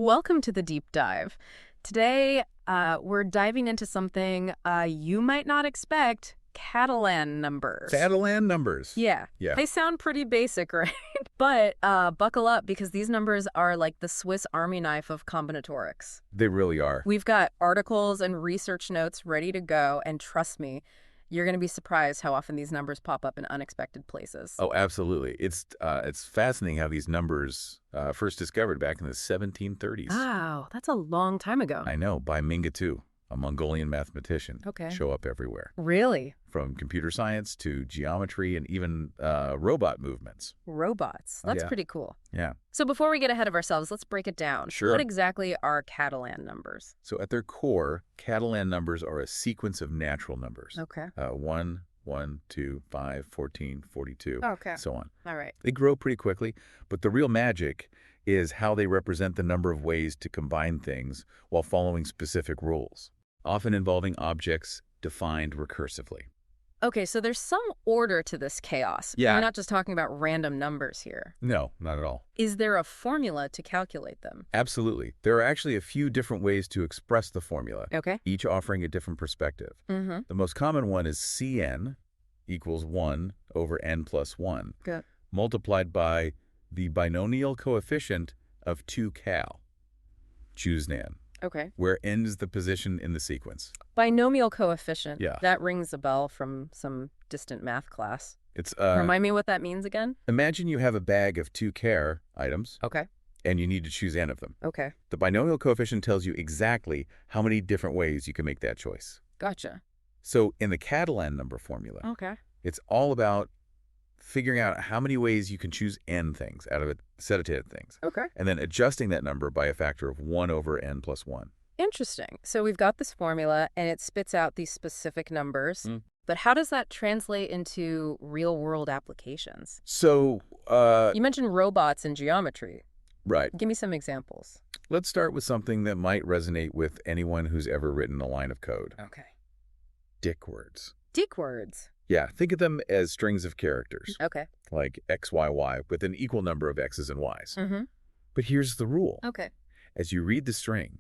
Welcome to the deep dive. Today, we're diving into something you might not expect, Catalan numbers. Catalan numbers. Yeah. Yeah. They sound pretty basic, right? But buckle up because these numbers are like the Swiss Army knife of combinatorics. They really are. We've got articles and research notes ready to go, and trust me, you're going to be surprised how often these numbers pop up in unexpected places. Oh, absolutely. It's fascinating how these numbers first discovered back in the 1730s. Wow, that's a long time ago. I know, by Mingatu, a Mongolian mathematician. Okay. Show up everywhere. Really? From computer science to geometry and even robot movements. Robots. That's Yeah. pretty cool. Yeah. So before we get ahead of ourselves, let's break it down. Sure. What exactly are Catalan numbers? So at their core, Catalan numbers are a sequence of natural numbers. Okay. 1, 1, 2, 5, 14, 42, Okay. so on. All right. They grow pretty quickly, but the real magic is how they represent the number of ways to combine things while following specific rules, often involving objects defined recursively. Okay, so there's some order to this chaos. Yeah. We're not just talking about random numbers here. No, not at all. Is there a formula to calculate them? Absolutely. There are actually a few different ways to express the formula, Okay. each offering a different perspective. Mm-hmm. The most common one is Cn equals 1 over n plus 1, Good. multiplied by the binomial coefficient of 2 cal. Choose nan, Okay. where n is the position in the sequence. Binomial coefficient. Yeah. That rings a bell from some distant math class. It's Remind me what that means again? imagine you have a bag of 2 char items, Okay. and you need to choose n of them. Okay. The binomial coefficient tells you exactly how many different ways you can make that choice. Gotcha. So in the Catalan number formula, Okay. it's all about figuring out how many ways you can choose n things out of a set of things, Okay. and then adjusting that number by a factor of 1 over n plus 1. Interesting. So we've got this formula, and it spits out these specific numbers. Mm. But how does that translate into real-world applications? So, You mentioned robots and geometry. right. Give me some examples. Let's start with something that might resonate with anyone who's ever written a line of code. Okay. Dyck words. Dyck words. Yeah, think of them as strings of characters, Okay. like x, y, y, with an equal number of x's and y's. Mm-hmm. But here's the rule. Okay. As you read the string,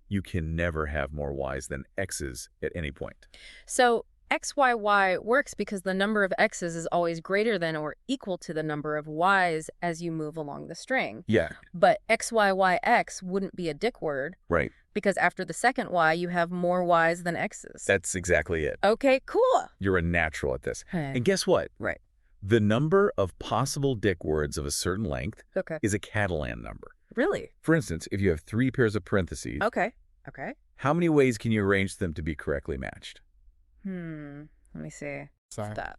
you can never have more y's than x's at any point. So XYY works because the number of x's is always greater than or equal to the number of y's as you move along the string. Yeah, But XYYX wouldn't be a Dyck word right. because after the second y, you have more y's than x's. That's exactly it. Okay, cool. You're a natural at this. Hey. And guess what? Right. The number of possible Dyck words of a certain length Okay. is a Catalan number. Really? For instance, if you have 3 pairs of parentheses, Okay. Okay. how many ways can you arrange them to be correctly matched? Let me see. Sorry. That.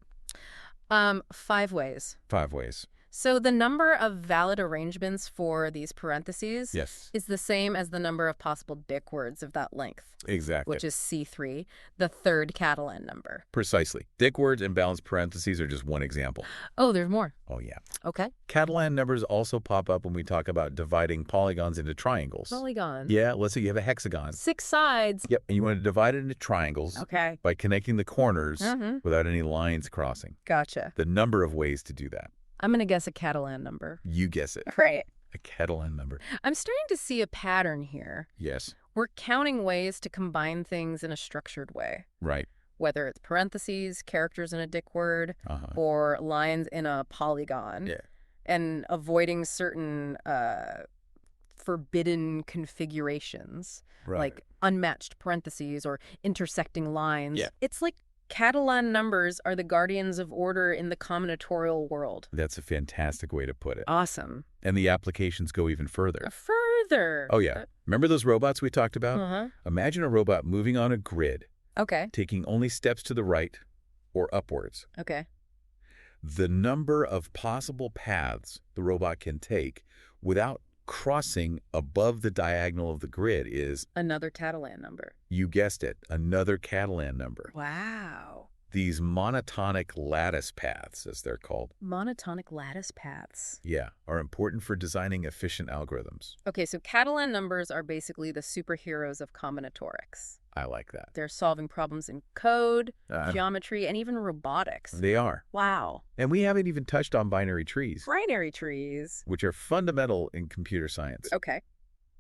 5 ways. 5 ways. So the number of valid arrangements for these parentheses Yes, is the same as the number of possible Dyck words of that length, exactly. which is C3, the third Catalan number. Precisely. Dyck words and balanced parentheses are just one example. Oh, there's more. Oh, yeah. Okay. Catalan numbers also pop up when we talk about dividing polygons into triangles. Polygon. Yeah, let's say you have a hexagon. 6 sides. Yep, and you want to divide it into triangles Okay. by connecting the corners Mm-hmm. without any lines crossing. Gotcha. The number of ways to do that. I'm going to guess a Catalan number. You guess it. Right. A Catalan number. I'm starting to see a pattern here. Yes, We're counting ways to combine things in a structured way, right. whether it's parentheses, characters in a Dyck word, Uh-huh. or lines in a polygon, Yeah. and avoiding certain forbidden configurations, Right. like unmatched parentheses or intersecting lines. Yeah. It's like Catalan numbers are the guardians of order in the combinatorial world. That's a fantastic way to put it. Awesome. And the applications go even further. Further. Oh, yeah. Remember those robots we talked about? Uh-huh. Imagine a robot moving on a grid, Okay. taking only steps to the right or upwards. Okay. The number of possible paths the robot can take without crossing above the diagonal of the grid is, Another Catalan number. you guessed it, another Catalan number. Wow. These monotonic lattice paths, as they're called, Monotonic lattice paths. are important for designing efficient algorithms. Okay, so Catalan numbers are basically the superheroes of combinatorics. I like that. They're solving problems in code, Uh, geometry, and even robotics. They are. Wow. And we haven't even touched on binary trees, Binary trees. which are fundamental in computer science. Okay.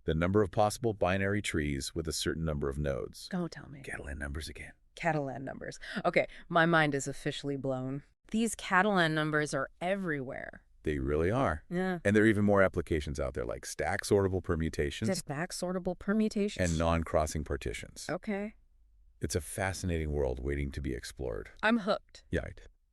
The number of possible binary trees with a certain number of nodes. Don't tell me. Catalan numbers again. Catalan numbers. Okay, my mind is officially blown. These Catalan numbers are everywhere. They really are. Yeah. And there are even more applications out there like stack sortable permutations Stack sortable permutations? and non-crossing partitions. Okay. It's a fascinating world waiting to be explored. I'm hooked. Yeah.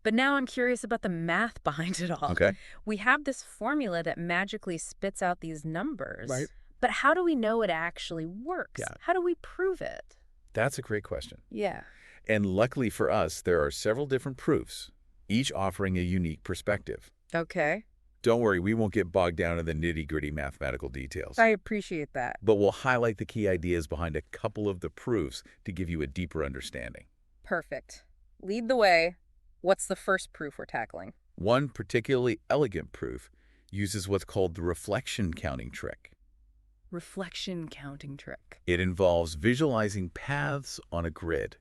But now I'm curious about the math behind it all. Okay. We have this formula that magically spits out these numbers. Right. But how do we know it actually works? Yeah. How do we prove it? That's a great question. Yeah. And luckily for us, there are several different proofs, each offering a unique perspective. Okay. Don't worry, we won't get bogged down in the nitty-gritty mathematical details. I appreciate that. But we'll highlight the key ideas behind a couple of the proofs to give you a deeper understanding. Perfect. Lead the way. What's the first proof we're tackling? One particularly elegant proof uses what's called the reflection counting trick. Reflection counting trick. It involves visualizing paths on a grid,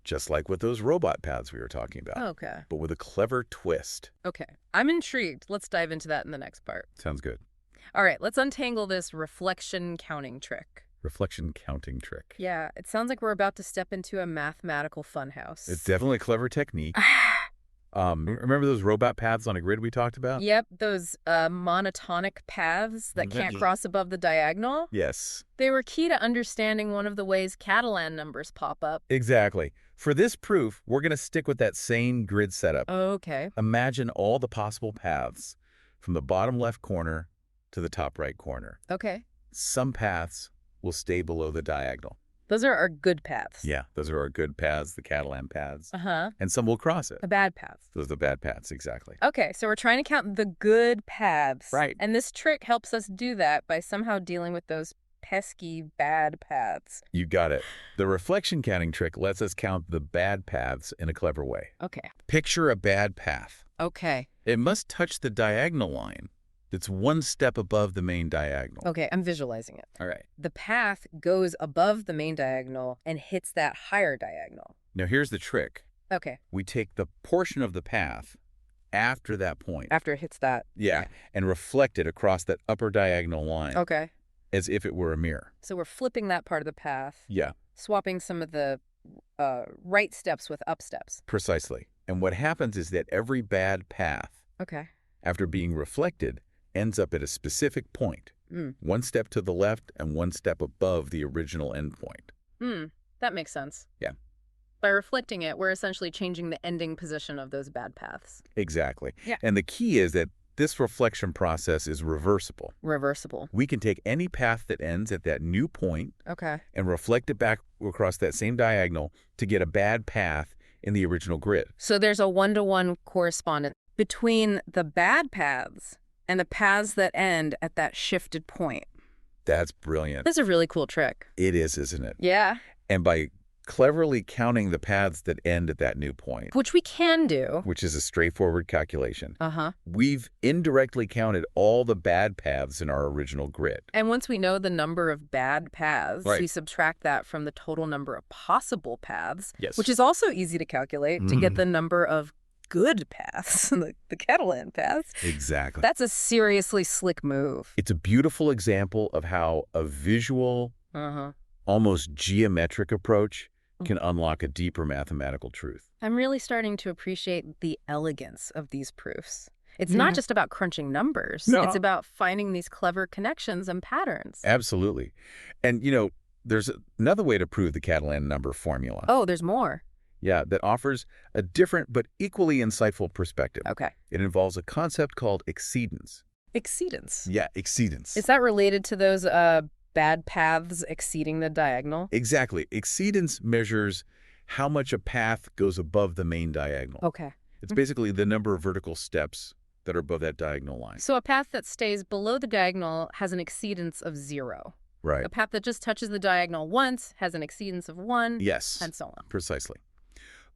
just like with those robot paths we were talking about, Okay. but with a clever twist. Okay. I'm intrigued. Let's dive into that in the next part. Sounds good. All right, let's untangle this reflection counting trick. Reflection counting trick. Yeah, it sounds like we're about to step into a mathematical funhouse. It's definitely a clever technique. Remember those robot paths on a grid we talked about? Yep, those monotonic paths that can't cross above the diagonal. Yes. They were key to understanding one of the ways Catalan numbers pop up. Exactly. For this proof, we're going to stick with that same grid setup. Okay. Imagine all the possible paths from the bottom left corner to the top right corner. Okay. Some paths will stay below the diagonal. Those are our good paths. Yeah, those are our good paths, the Catalan paths. Uh-huh. And some will cross it. The bad paths. Those are the bad paths, exactly. Okay, so we're trying to count the good paths. Right. And this trick helps us do that by somehow dealing with those pesky bad paths. You got it. The reflection counting trick lets us count the bad paths in a clever way. Okay. Picture a bad path. Okay. It must touch the diagonal line that's one step above the main diagonal. Okay, I'm visualizing it. All right. The path goes above the main diagonal and hits that higher diagonal. Now here's the trick. Okay. We take the portion of the path after that point. After it hits that. Yeah, and reflect it across that upper diagonal line. Okay. As if it were a mirror. So we're flipping that part of the path. Yeah. Swapping some of the right steps with up steps. Precisely. And what happens is that every bad path, Okay. after being reflected, ends up at a specific point. One step to the left and one step above the original endpoint. That makes sense. Yeah. By reflecting it, we're essentially changing the ending position of those bad paths. Exactly. Yeah. And the key is that this reflection process is reversible. Reversible. We can take any path that ends at that new point Okay. and reflect it back across that same diagonal to get a bad path in the original grid. So there's a one-to-one correspondence between the bad paths and the paths that end at that shifted point. That's brilliant. That's a really cool trick. It is, isn't it? Yeah. And by cleverly counting the paths that end at that new point, Which we can do. which is a straightforward calculation, Uh-huh. we've indirectly counted all the bad paths in our original grid. And once we know the number of bad paths, Right. we subtract that from the total number of possible paths, Yes. which is also easy to calculate to get the number of good paths, the Catalan paths. Exactly. That's a seriously slick move. It's a beautiful example of how a visual, almost geometric approach can unlock a deeper mathematical truth. I'm really starting to appreciate the elegance of these proofs. It's not just about crunching numbers. No. It's about finding these clever connections and patterns. Absolutely. And, you know, there's another way to prove the Catalan number formula. Oh, there's more. Yeah, that offers a different but equally insightful perspective. Okay. It involves a concept called exceedance. Exceedance. Yeah, exceedance. Is that related to those bad paths exceeding the diagonal? Exactly. Exceedance measures how much a path goes above the main diagonal. Okay. It's basically the number of vertical steps that are above that diagonal line. So a path that stays below the diagonal has an exceedance of 0. Right. A path that just touches the diagonal once has an exceedance of 1. Yes. And so on. Precisely.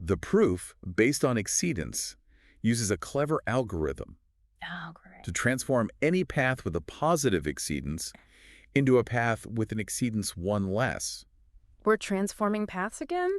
The proof, based on exceedance, uses a clever algorithm Oh, great. to transform any path with a positive exceedance into a path with an exceedance 1 less. We're transforming paths again?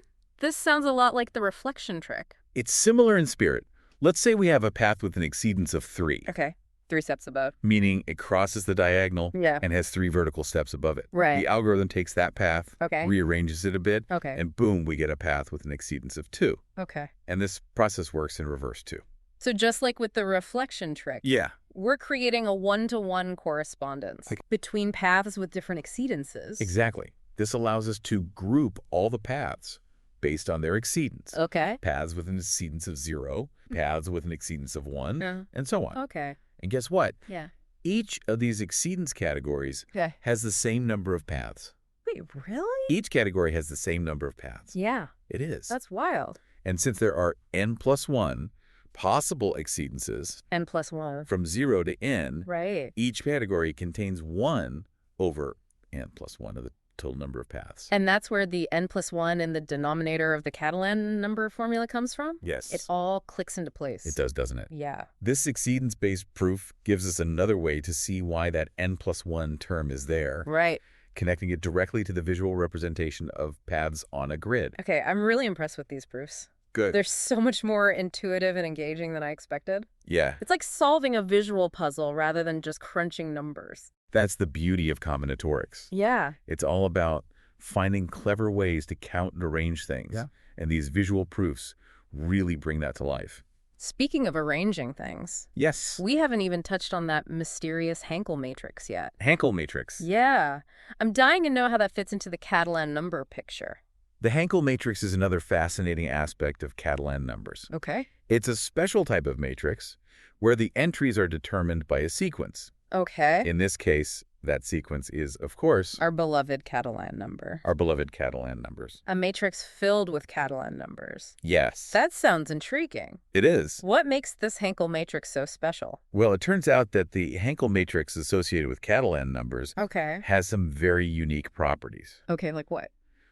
This sounds a lot like the reflection trick. It's similar in spirit. Let's say we have a path with an exceedance of 3. Okay. 3 steps above. meaning it crosses the diagonal Yeah. and has 3 vertical steps above it. Right. The algorithm takes that path, Okay. rearranges it a bit, Okay. and boom, we get a path with an exceedance of 2. Okay. And this process works in reverse too. So just like with the reflection trick, Yeah. we're creating a one-to-one correspondence between paths with different exceedances. Exactly. This allows us to group all the paths based on their exceedance. Okay. Paths with an exceedance of 0, paths with an exceedance of 1, Yeah. and so on. Okay. And guess what? Yeah. Each of these exceedance categories Okay. has the same number of paths. Wait, really? Each category has the same number of paths. Yeah. It is. That's wild. And since there are n plus 1 possible exceedances N plus 1. from 0 to n, Right. each category contains 1 over n plus 1 of the total number of paths. And that's where the n plus 1 in the denominator of the Catalan number formula comes from? Yes. It all clicks into place. It does, doesn't it? Yeah. This exceedance-based proof gives us another way to see why that n plus 1 term is there, Right. connecting it directly to the visual representation of paths on a grid. Okay, I'm really impressed with these proofs. Good. They're so much more intuitive and engaging than I expected. Yeah, It's like solving a visual puzzle rather than just crunching numbers. that's the beauty of combinatorics. Yeah. It's all about finding clever ways to count and arrange things. Yeah. And these visual proofs really bring that to life. Speaking of arranging things, Yes. we haven't even touched on that mysterious Hankel matrix yet. Hankel matrix. Yeah. I'm dying to know how that fits into the Catalan number picture. The Hankel matrix is another fascinating aspect of Catalan numbers. Okay. It's a special type of matrix where the entries are determined by a sequence. Okay. In this case, that sequence is, of course, Our beloved Catalan number. our beloved Catalan numbers. A matrix filled with Catalan numbers. Yes, That sounds intriguing. it is. What makes this Hankel matrix so special? Well, it turns out that the Hankel matrix associated with Catalan numbers Okay. has some very unique properties. Okay, like what?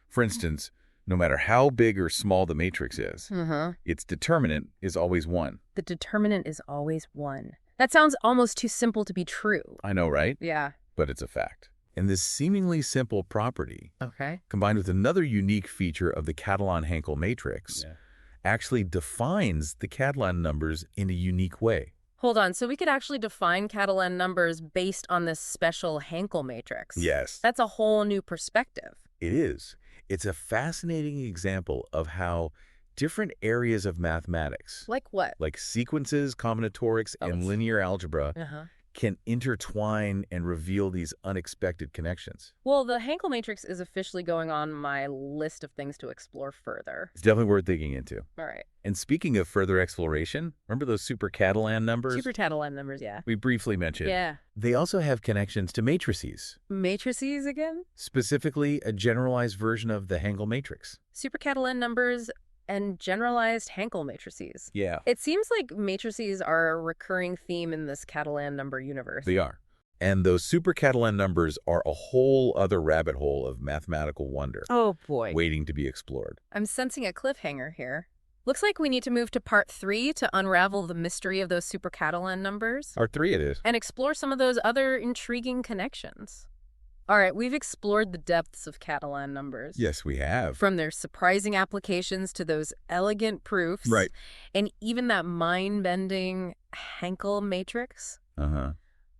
For instance, no matter how big or small the matrix is, its determinant is always 1. The determinant is always 1. That sounds almost too simple to be true. I know, right? Yeah. But it's a fact. And this seemingly simple property, Okay. combined with another unique feature of the Catalan-Hankel matrix, actually defines the Catalan numbers in a unique way. Hold on. So we could actually define Catalan numbers based on this special Hankel matrix. Yes, That's a whole new perspective. it is. It's a fascinating example of how different areas of mathematics, Like what? like sequences, combinatorics, and linear algebra, Uh-huh. can intertwine and reveal these unexpected connections. Well, the Hankel matrix is officially going on my list of things to explore further. It's definitely worth digging into. All right. And speaking of further exploration, remember those super Catalan numbers Super Catalan numbers, yeah. we briefly mentioned? Yeah. They also have connections to matrices, Matrices again? specifically a generalized version of the Hankel matrix. Super Catalan numbers and generalized Hankel matrices. Yeah, It seems like matrices are a recurring theme in this Catalan number universe. they are. And those super Catalan numbers are a whole other rabbit hole of mathematical wonder Oh, boy. waiting to be explored. I'm sensing a cliffhanger here. Looks like we need to move to part 3 to unravel the mystery of those super Catalan numbers Part 3 it is. and explore some of those other intriguing connections. All right, we've explored the depths of Catalan numbers. Yes, we have. From their surprising applications to those elegant proofs. Right. And even that mind-bending Hankel matrix. Uh-huh.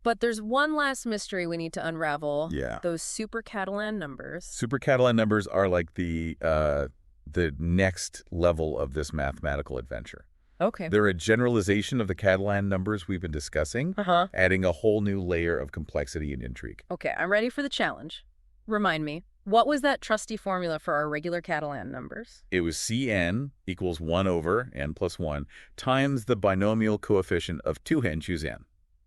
But there's one last mystery we need to unravel. Yeah. Those super Catalan numbers. Super Catalan numbers are like the next level of this mathematical adventure. Okay. They're a generalization of the Catalan numbers we've been discussing, Uh-huh. adding a whole new layer of complexity and intrigue. Okay, I'm ready for the challenge. Remind me, what was that trusty formula for our regular Catalan numbers? It was Cn equals 1 over n plus 1 times the binomial coefficient of 2n choose n.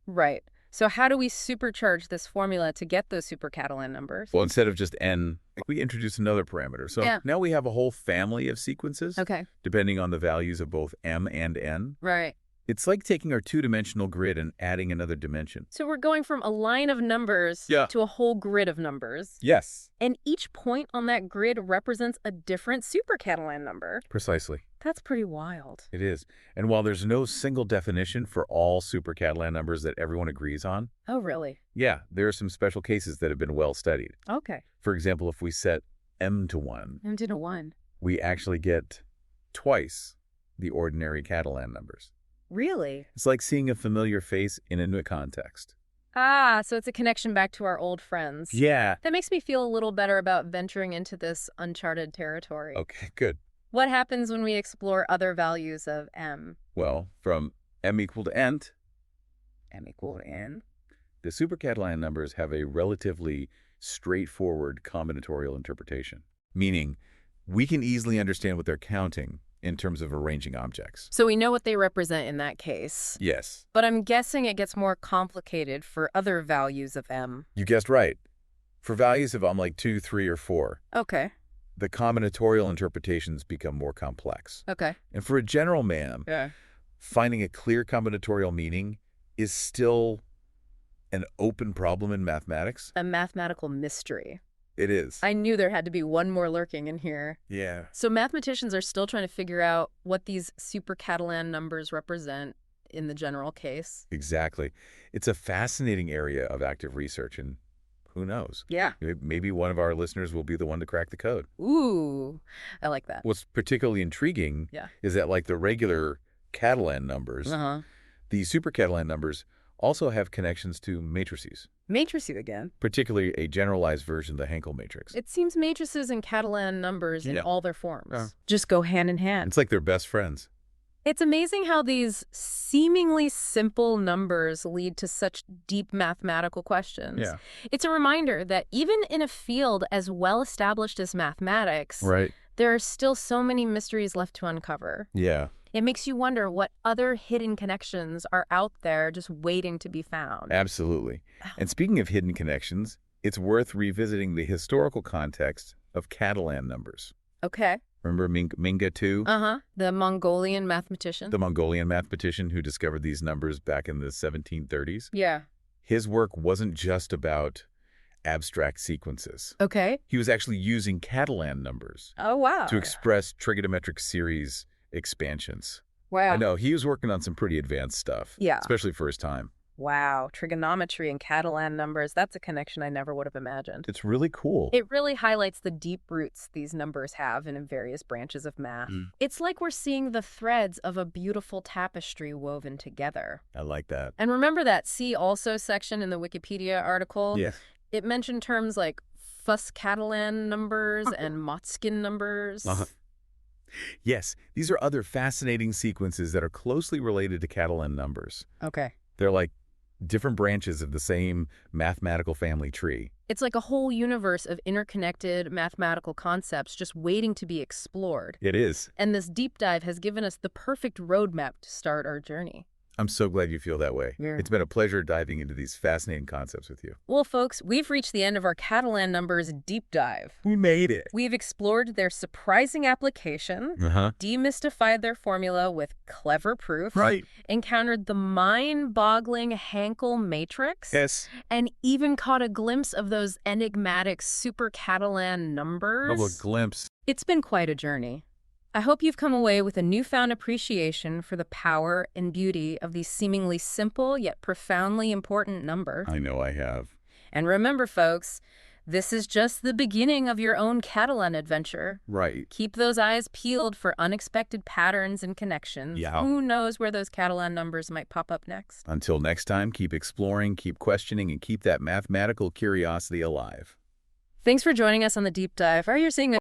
Right. So how do we supercharge this formula to get those super Catalan numbers? Well, instead of just n, we introduce another parameter. So Yeah. now we have a whole family of sequences, Okay. depending on the values of both m and n. Right. It's like taking our two-dimensional grid and adding another dimension. So we're going from a line of numbers Yeah. to a whole grid of numbers. Yes. And each point on that grid represents a different super Catalan number. Precisely. That's pretty wild. It is. And while there's no single definition for all super Catalan numbers that everyone agrees on, Oh, really? yeah, there are some special cases that have been well studied. Okay. For example, if we set m to 1, I'm to 1. we actually get twice the ordinary Catalan numbers. Really? It's like seeing a familiar face in a new context. Ah, so it's a connection back to our old friends. Yeah. That makes me feel a little better about venturing into this uncharted territory. Okay, good. What happens when we explore other values of m? Well, from m equal to n, M equal to n? the super-Catalan numbers have a relatively straightforward combinatorial interpretation, meaning we can easily understand what they're counting in terms of arranging objects. So we know what they represent in that case. Yes. But I'm guessing it gets more complicated for other values of m. You guessed right. For values of like 2, 3, or 4, Okay. the combinatorial interpretations become more complex. Okay. And for a general man, Yeah. finding a clear combinatorial meaning is still an open problem in mathematics. A mathematical mystery. It is. I knew there had to be one more lurking in here. Yeah. So mathematicians are still trying to figure out what these super Catalan numbers represent in the general case. Exactly. It's a fascinating area of active research, and who knows? Yeah. Maybe one of our listeners will be the one to crack the code. Ooh, I like that. What's particularly intriguing is that, like the regular Catalan numbers, the super Catalan numbers also have connections to matrices, Matrices again. particularly a generalized version of the Hankel matrix. It seems matrices and Catalan numbers in Yeah. all their forms Yeah. just go hand in hand. It's like they're best friends. It's amazing how these seemingly simple numbers lead to such deep mathematical questions. Yeah. It's a reminder that even in a field as well established as mathematics, Right. there are still so many mysteries left to uncover. Yeah. It makes you wonder what other hidden connections are out there just waiting to be found. Absolutely. And speaking of hidden connections, it's worth revisiting the historical context of Catalan numbers. Okay. Remember Minga II? The Mongolian mathematician? The Mongolian mathematician who discovered these numbers back in the 1730s. Yeah. His work wasn't just about abstract sequences. Okay. He was actually using Catalan numbers Oh, wow. to express trigonometric series expansions. Wow. I know, he was working on some pretty advanced stuff. Yeah. Especially for his time. Wow. Trigonometry and Catalan numbers. That's a connection I never would have imagined. It's really cool. It really highlights the deep roots these numbers have in various branches of math. It's like we're seeing the threads of a beautiful tapestry woven together. I like that. And remember that see also section in the Wikipedia article? Yes. It mentioned terms like Fuss Catalan numbers and Motzkin numbers. Yes, these are other fascinating sequences that are closely related to Catalan numbers. Okay. They're like different branches of the same mathematical family tree. It's like a whole universe of interconnected mathematical concepts just waiting to be explored. It is. And this deep dive has given us the perfect roadmap to start our journey. I'm so glad you feel that way. Yeah. It's been a pleasure diving into these fascinating concepts with you. Well, folks, we've reached the end of our Catalan numbers deep dive. We made it. We've explored their surprising application, demystified their formula with clever proof, encountered the mind-boggling Hankel matrix, Yes. and even caught a glimpse of those enigmatic super Catalan numbers. Oh, a glimpse. It's been quite a journey. I hope you've come away with a newfound appreciation for the power and beauty of these seemingly simple yet profoundly important numbers. I know I have. And remember, folks, this is just the beginning of your own Catalan adventure. Right. Keep those eyes peeled for unexpected patterns and connections. Yeah. Who knows where those Catalan numbers might pop up next? Until next time, keep exploring, keep questioning, and keep that mathematical curiosity alive. Thanks for joining us on the Deep Dive. Are you seeing